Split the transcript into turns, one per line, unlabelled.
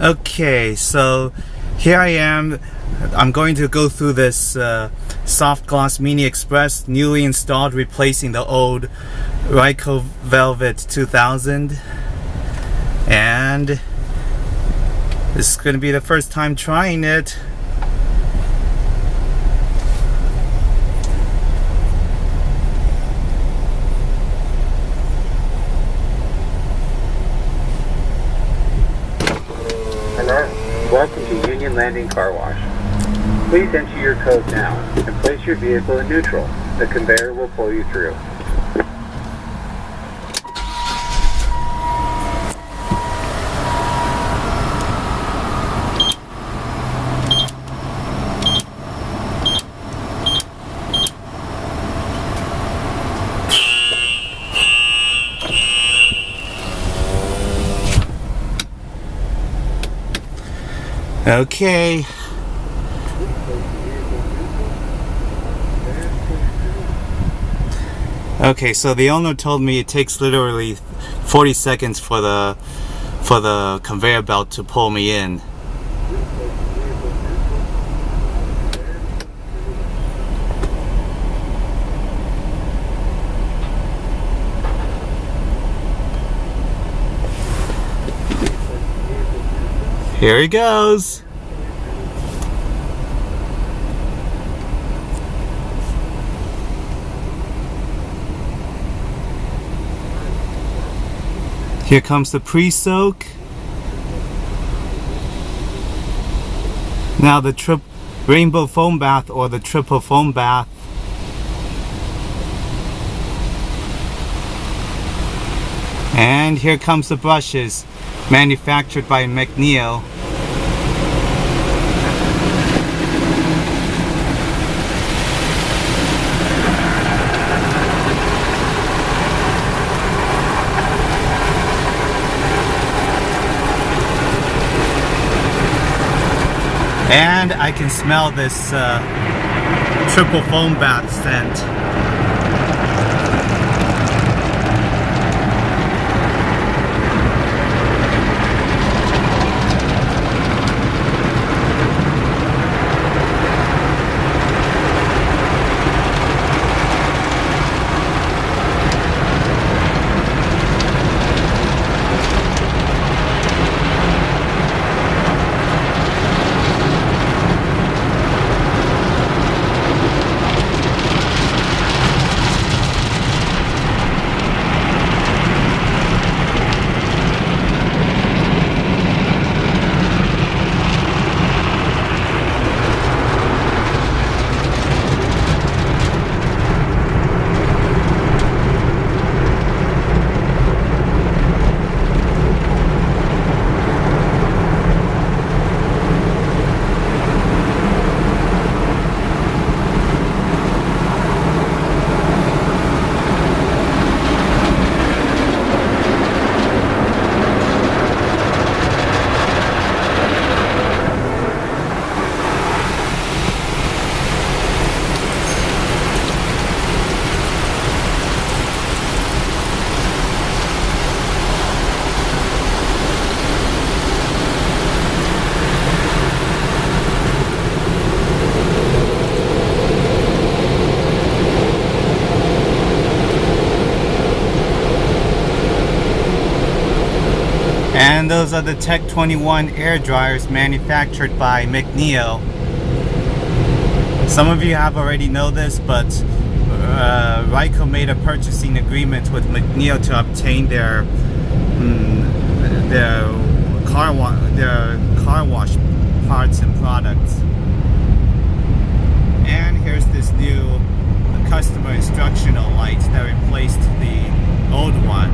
Okay, so here I am. I'm going to go through this soft gloss Mini Express, newly installed, replacing the old Ryko Velvet 2000. And this is going to be the first time trying it.
Welcome to Union Landing Car Wash. Please enter your code now and place your vehicle in neutral. The conveyor will pull you through.
Okay. Okay, so the owner told me it takes literally 40 seconds for the conveyor belt to pull me in. Here he goes. Here comes the pre-soak. Now the rainbow foam bath or the triple foam bath. And here comes the brushes, manufactured by MACNEIL. And I can smell this triple foam bath scent. And those are the Tech 21 air dryers manufactured by MACNEIL. Some of you have already know this, but Ryko made a purchasing agreement with MACNEIL to obtain their car wash parts and products. And here's this new customer instructional light that replaced the old one.